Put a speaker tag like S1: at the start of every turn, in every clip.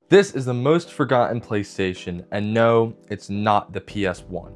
S1: This is the most forgotten PlayStation, and no, it's not the PS1.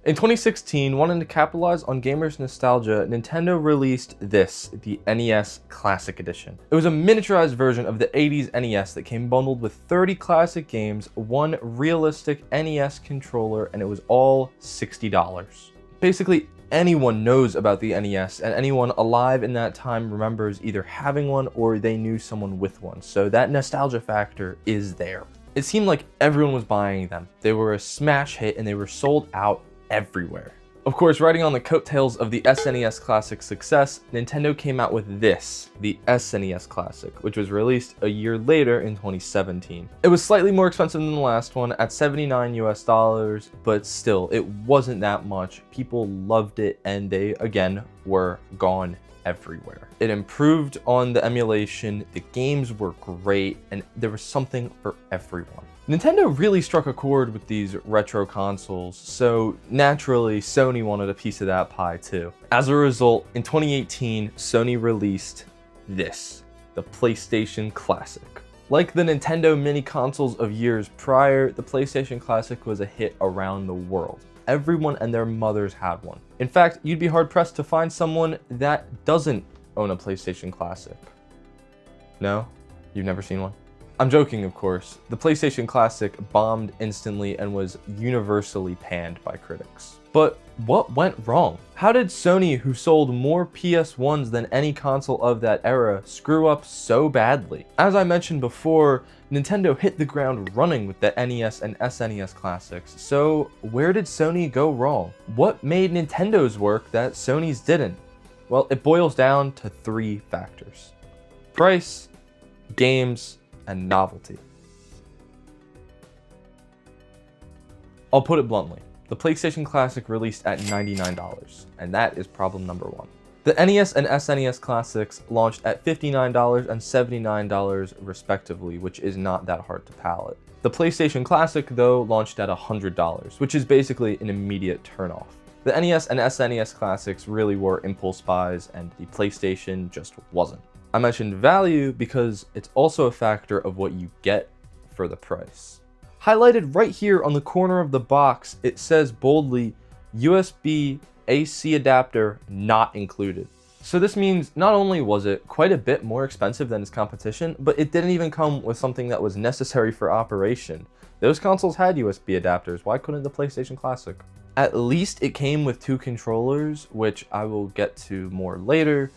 S1: In 2016, wanting to capitalize on gamers' nostalgia, Nintendo released this, the NES Classic Edition. It was a miniaturized version of the 80s NES that came bundled with 30 classic games, one realistic NES controller, and it was all $60. Basically, anyone knows about the NES, and anyone alive in that time remembers either having one or they knew someone with one, so that nostalgia factor is there. It seemed like everyone was buying them. They were a smash hit and they were sold out everywhere. Of course, riding on the coattails of the SNES Classic's success, Nintendo came out with this, the SNES Classic, which was released a year later in 2017. It was slightly more expensive than the last one at $79 US, but still, it wasn't that much. People loved it and they, again, were gone everywhere. It improved on the emulation, the games were great, and there was something for everyone. Nintendo really struck a chord with these retro consoles, so naturally Sony wanted a piece of that pie too. As a result, in 2018, Sony released this, the PlayStation Classic. Like the Nintendo mini consoles of years prior, the PlayStation Classic was a hit around the world. Everyone and their mothers had one. In fact, you'd be hard-pressed to find someone that doesn't own a PlayStation Classic. No? You've never seen one? I'm joking, of course. The PlayStation Classic bombed instantly and was universally panned by critics. But what went wrong? How did Sony, who sold more PS1s than any console of that era, screw up so badly? As I mentioned before, Nintendo hit the ground running with the NES and SNES classics, so where did Sony go wrong? What made Nintendo's work that Sony's didn't? Well, it boils down to three factors: price, games, and novelty. I'll put it bluntly. The PlayStation Classic released at $99, and that is problem number one. The NES and SNES Classics launched at $59 and $79 respectively, which is not that hard to palate. The PlayStation Classic, though, launched at $100, which is basically an immediate turnoff. The NES and SNES Classics really were impulse buys, and the PlayStation just wasn't. I mentioned value because it's also a factor of what you get for the price. Highlighted right here on the corner of the box, it says boldly, USB AC adapter not included. So this means not only was it quite a bit more expensive than its competition, but it didn't even come with something that was necessary for operation. Those consoles had USB adapters, why couldn't the PlayStation Classic? At least it came with two controllers, which I will get to more later,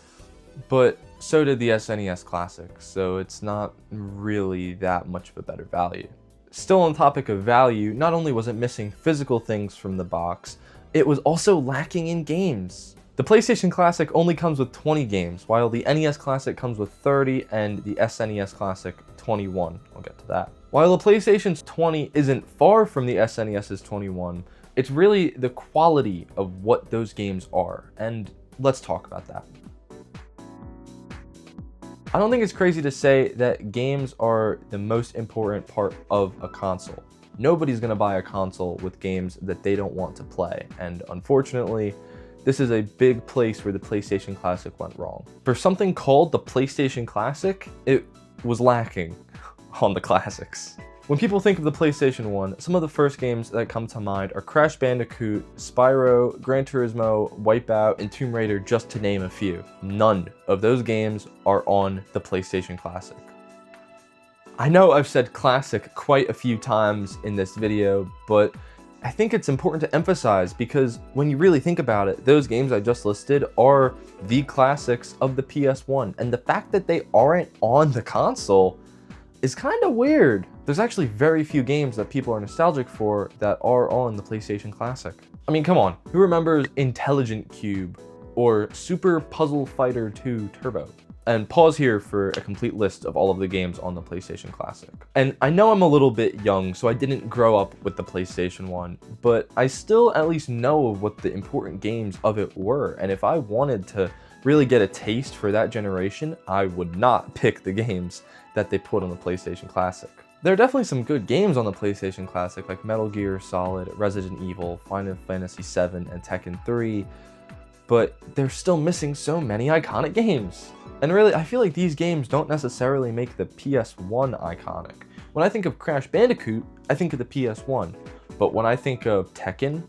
S1: but so did the SNES Classic, so it's not really that much of a better value. Still on topic of value, not only was it missing physical things from the box, it was also lacking in games. The PlayStation Classic only comes with 20 games, while the NES Classic comes with 30 and the SNES Classic 21. We'll get to that. While the PlayStation's 20 isn't far from the SNES's 21, it's really the quality of what those games are, and let's talk about that. I don't think it's crazy to say that games are the most important part of a console. Nobody's gonna buy a console with games that they don't want to play, and unfortunately, this is a big place where the PlayStation Classic went wrong. For something called the PlayStation Classic, it was lacking on the classics. When people think of the PlayStation 1, some of the first games that come to mind are Crash Bandicoot, Spyro, Gran Turismo, Wipeout, and Tomb Raider, just to name a few. None of those games are on the PlayStation Classic. I know I've said classic quite a few times in this video, but I think it's important to emphasize because when you really think about it, those games I just listed are the classics of the PS1, and the fact that they aren't on the console is kind of weird. There's actually very few games that people are nostalgic for that are on the PlayStation Classic. I mean, come on, who remembers Intelligent Cube or Super Puzzle Fighter 2 Turbo? And pause here for a complete list of all of the games on the PlayStation Classic. And I know I'm a little bit young, so I didn't grow up with the PlayStation 1, but I still at least know of what the important games of it were, and if I wanted to really get a taste for that generation, I would not pick the games that they put on the PlayStation Classic. There are definitely some good games on the PlayStation Classic, like Metal Gear Solid, Resident Evil, Final Fantasy VII, and Tekken 3, but they're still missing so many iconic games. And really, I feel like these games don't necessarily make the PS1 iconic. When I think of Crash Bandicoot, I think of the PS1. But when I think of Tekken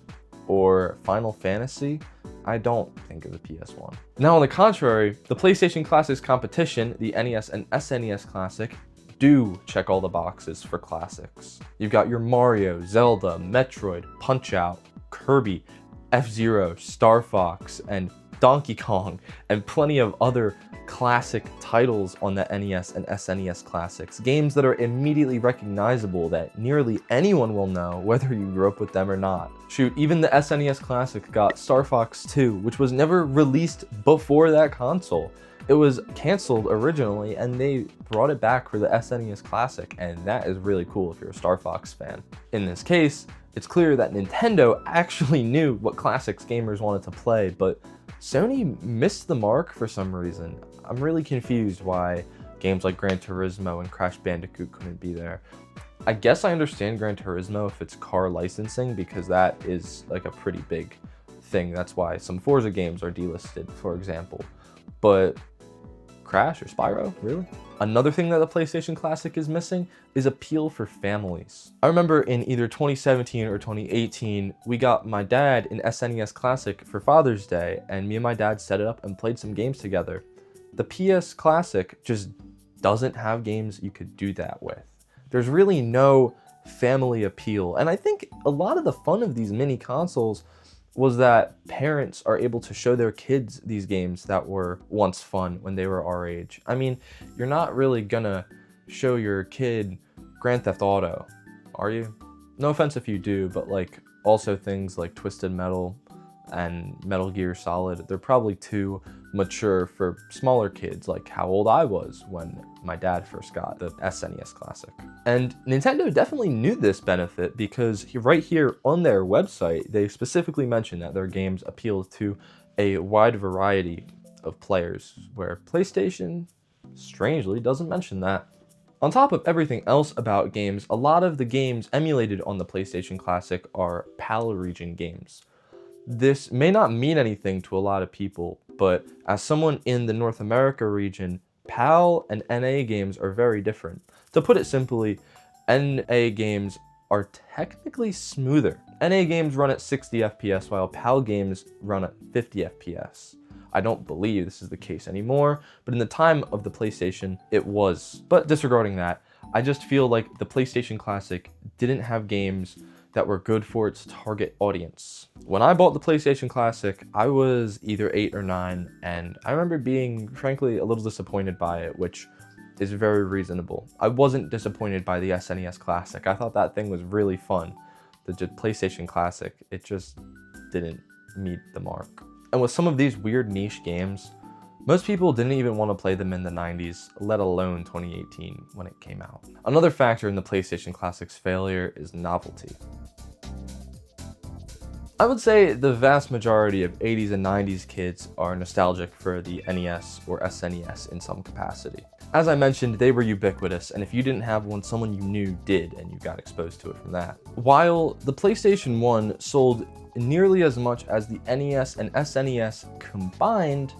S1: or Final Fantasy, I don't think of the PS1. Now, on the contrary, the PlayStation Classics competition, the NES and SNES Classic, do check all the boxes for classics. You've got your Mario, Zelda, Metroid, Punch-Out, Kirby, F-Zero, Star Fox, and Donkey Kong, and plenty of other classic titles on the NES and SNES Classics. Games that are immediately recognizable that nearly anyone will know whether you grew up with them or not. Shoot, even the SNES Classic got Star Fox 2, which was never released before that console. It was canceled originally, and they brought it back for the SNES Classic, and that is really cool if you're a Star Fox fan. In this case, it's clear that Nintendo actually knew what classics gamers wanted to play, but Sony missed the mark for some reason. I'm really confused why games like Gran Turismo and Crash Bandicoot couldn't be there. I guess I understand Gran Turismo if it's car licensing, because that is like a pretty big thing. That's why some Forza games are delisted, for example. But Crash or Spyro, really? Another thing that the PlayStation Classic is missing is appeal for families. I remember in either 2017 or 2018, we got my dad an SNES Classic for Father's Day, and me and my dad set it up and played some games together. The PS Classic just doesn't have games you could do that with. There's really no family appeal, and I think a lot of the fun of these mini consoles was that parents are able to show their kids these games that were once fun when they were our age. I mean, you're not really gonna show your kid Grand Theft Auto, are you? No offense if you do, but like also things like Twisted Metal and Metal Gear Solid, they're probably too mature for smaller kids, like how old I was when my dad first got the SNES Classic. And Nintendo definitely knew this benefit, because right here on their website, they specifically mentioned that their games appeal to a wide variety of players, where PlayStation strangely doesn't mention that. On top of everything else about games, a lot of the games emulated on the PlayStation Classic are PAL region games. This may not mean anything to a lot of people, but as someone in the North America region, PAL and NA games are very different. To put it simply, NA games are technically smoother. NA games run at 60 FPS while PAL games run at 50 FPS. I don't believe this is the case anymore, but in the time of the PlayStation, it was. But disregarding that, I just feel like the PlayStation Classic didn't have games that were good for its target audience. When I bought the PlayStation Classic, I was either 8 or 9, and I remember being, frankly, a little disappointed by it, which is very reasonable. I wasn't disappointed by the SNES Classic. I thought that thing was really fun. The PlayStation Classic, it just didn't meet the mark. And with some of these weird niche games, most people didn't even want to play them in the 90s, let alone 2018 when it came out. Another factor in the PlayStation Classic's failure is novelty. I would say the vast majority of 80s and 90s kids are nostalgic for the NES or SNES in some capacity. As I mentioned, they were ubiquitous, and if you didn't have one, someone you knew did, and you got exposed to it from that. While the PlayStation 1 sold nearly as much as the NES and SNES combined,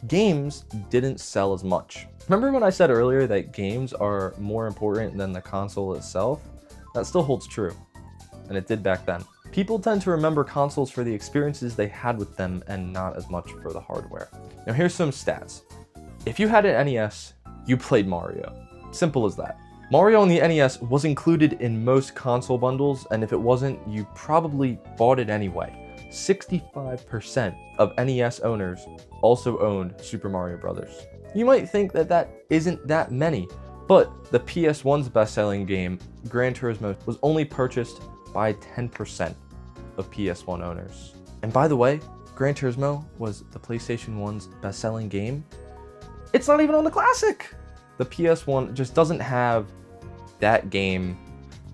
S1: games didn't sell as much. Remember when I said earlier that games are more important than the console itself? That still holds true, and it did back then. People tend to remember consoles for the experiences they had with them and not as much for the hardware. Now here's some stats. If you had an NES, you played Mario. Simple as that. Mario on the NES was included in most console bundles, and if it wasn't, you probably bought it anyway. 65% of NES owners also owned Super Mario Bros. You might think that that isn't that many, but the PS1's best-selling game, Gran Turismo, was only purchased by 10% of PS1 owners. And by the way, Gran Turismo was the PlayStation 1's best-selling game. It's not even on the Classic! The PS1 just doesn't have that game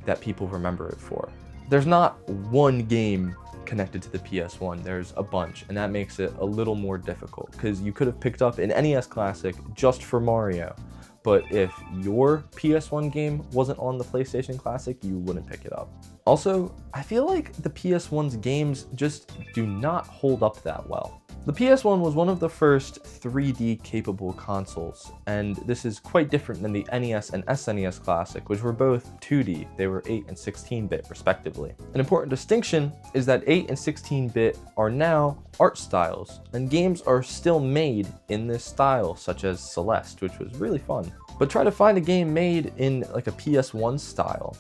S1: that people remember it for. There's not one game connected to the PS1, there's a bunch, and that makes it a little more difficult, because you could have picked up an NES Classic just for Mario, but if your PS1 game wasn't on the PlayStation Classic, you wouldn't pick it up. Also, I feel like the PS1's games just do not hold up that well. The PS1 was one of the first 3D capable consoles, and this is quite different than the NES and SNES Classic, which were both 2D. They were 8 and 16-bit respectively. An important distinction is that 8 and 16-bit are now art styles, and games are still made in this style, such as Celeste, which was really fun. But try to find a game made in like a PS1 style.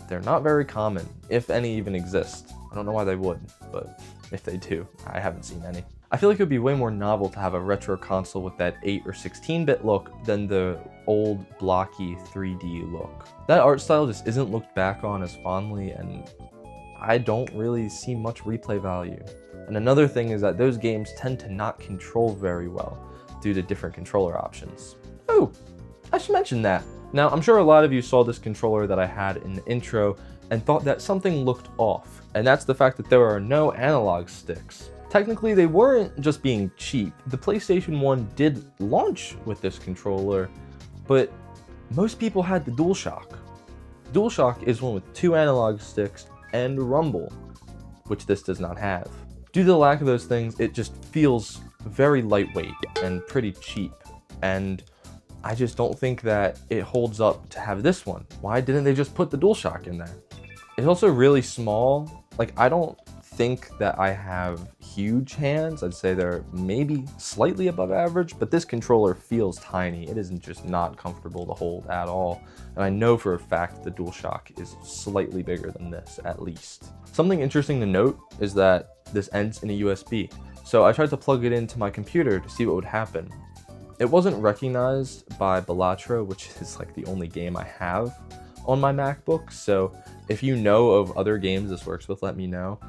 S1: They're not very common, if any even exist. I don't know why they would, but if they do, I haven't seen any. I feel like it would be way more novel to have a retro console with that 8 or 16-bit look than the old blocky 3D look. That art style just isn't looked back on as fondly, and I don't really see much replay value. And another thing is that those games tend to not control very well due to different controller options. Oh, I should mention that. Now, I'm sure a lot of you saw this controller that I had in the intro and thought that something looked off, and that's the fact that there are no analog sticks. Technically, they weren't just being cheap. The PlayStation 1 did launch with this controller, but most people had the DualShock. DualShock is one with 2 analog sticks and rumble, which this does not have. Due to the lack of those things, it just feels very lightweight and pretty cheap, and I just don't think that it holds up to have this one. Why didn't they just put the DualShock in there? It's also really small. Like, I don't think that I have huge hands. I'd say they're maybe slightly above average, but this controller feels tiny. It isn't just not comfortable to hold at all. And I know for a fact the DualShock is slightly bigger than this, at least. Something interesting to note is that this ends in a USB. So I tried to plug it into my computer to see what would happen. It wasn't recognized by Balatro, which is like the only game I have on my MacBook. So if you know of other games this works with, let me know.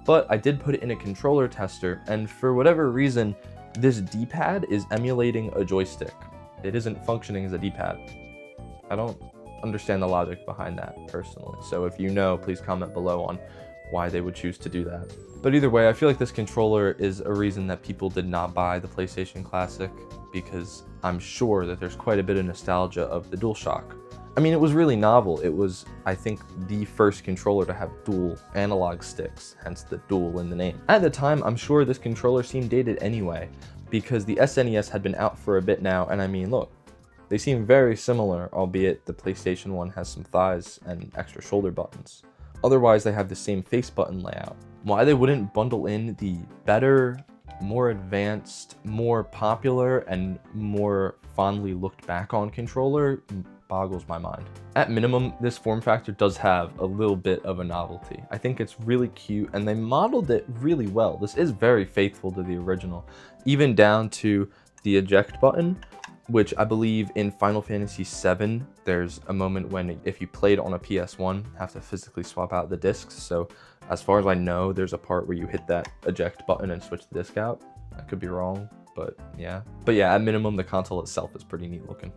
S1: But I did put it in a controller tester, and for whatever reason, this D-pad is emulating a joystick. It isn't functioning as a D-pad. I don't understand the logic behind that personally. So if you know, please comment below on why they would choose to do that. But either way, I feel like this controller is a reason that people did not buy the PlayStation Classic, because I'm sure that there's quite a bit of nostalgia of the DualShock. I mean, it was really novel. It was, I think, the first controller to have dual analog sticks, hence the dual in the name. At the time, I'm sure this controller seemed dated anyway, because the SNES had been out for a bit now, and I mean, look, they seem very similar, albeit the PlayStation 1 has some thighs and extra shoulder buttons. Otherwise, they have the same face button layout. Why they wouldn't bundle in the better, more advanced, more popular, and more fondly looked back on controller boggles my mind. At minimum, this form factor does have a little bit of a novelty. I think it's really cute, and they modeled it really well. This is very faithful to the original, even down to the eject button, which I believe in Final Fantasy VII, there's a moment when if you played on a PS1, you have to physically swap out the discs. So as far as I know, there's a part where you hit that eject button and switch the disc out. I could be wrong, but yeah. But yeah, at minimum, the console itself is pretty neat looking.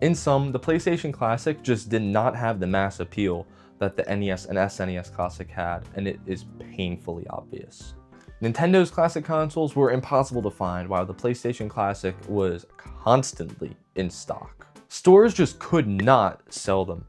S1: In sum, the PlayStation Classic just did not have the mass appeal that the NES and SNES Classic had, and it is painfully obvious. Nintendo's classic consoles were impossible to find, while the PlayStation Classic was constantly in stock. Stores just could not sell them.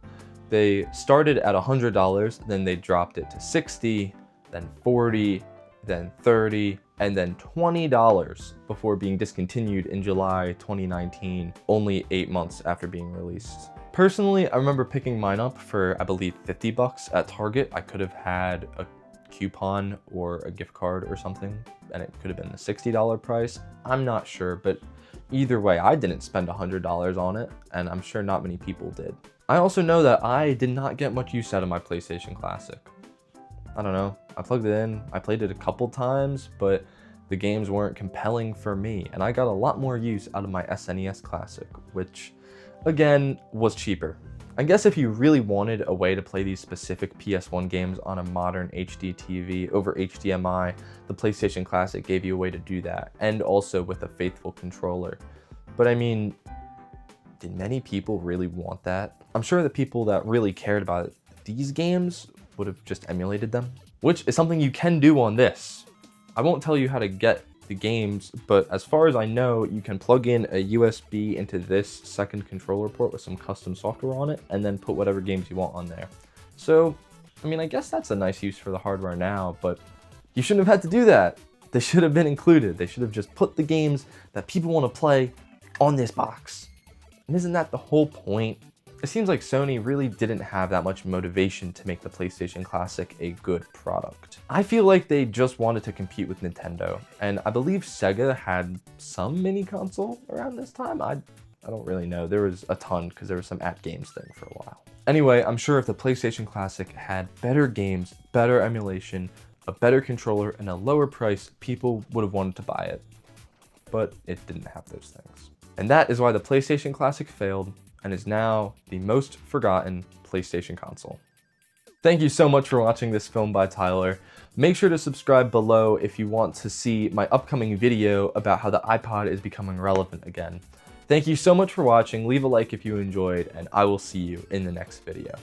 S1: They started at $100, then they dropped it to $60, then $40, then $30, and then $20 before being discontinued in July 2019, only 8 months after being released. Personally, I remember picking mine up for, I believe, $50 at Target. I could have had a coupon or a gift card or something, and it could have been the $60 price. I'm not sure, but either way, I didn't spend $100 on it, and I'm sure not many people did. I also know that I did not get much use out of my PlayStation Classic. I don't know, I plugged it in, I played it a couple times, but the games weren't compelling for me, and I got a lot more use out of my SNES Classic, which, again, was cheaper. I guess if you really wanted a way to play these specific PS1 games on a modern HD TV over HDMI, the PlayStation Classic gave you a way to do that, and also with a faithful controller. But I mean, did many people really want that? I'm sure the people that really cared about these games would have just emulated them, which is something you can do on this. I won't tell you how to get the games, but as far as I know, you can plug in a USB into this second controller port with some custom software on it, and then put whatever games you want on there. So, I mean, I guess that's a nice use for the hardware now, but you shouldn't have had to do that. They should have been included. They should have just put the games that people want to play on this box. And isn't that the whole point? It seems like Sony really didn't have that much motivation to make the PlayStation Classic a good product. I feel like they just wanted to compete with Nintendo, and I believe Sega had some mini console around this time. I don't really know. There was a ton because there was some at games thing for a while. Anyway, I'm sure if the PlayStation Classic had better games, better emulation, a better controller, and a lower price, people would have wanted to buy it. But it didn't have those things. And that is why the PlayStation Classic failed and is now the most forgotten PlayStation console. Thank you so much for watching this film by Tyler. Make sure to subscribe below if you want to see my upcoming video about how the iPod is becoming relevant again. Thank you so much for watching. Leave a like if you enjoyed, and I will see you in the next video.